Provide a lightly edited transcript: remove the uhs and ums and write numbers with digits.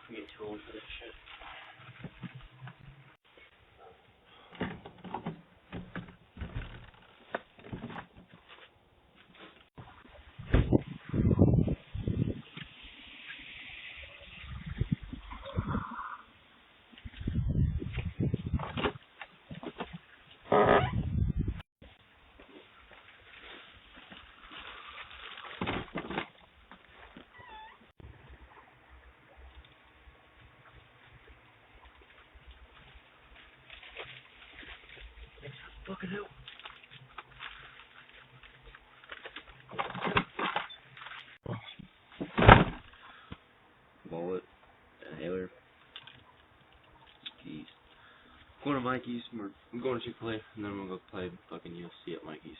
I'm getting too old for this shit. Fucking hell. Wallet, inhaler, keys. I'm going to Mikey's. I'm going to Chick-fil-A, and then I'm going to go play fucking UFC at Mikey's.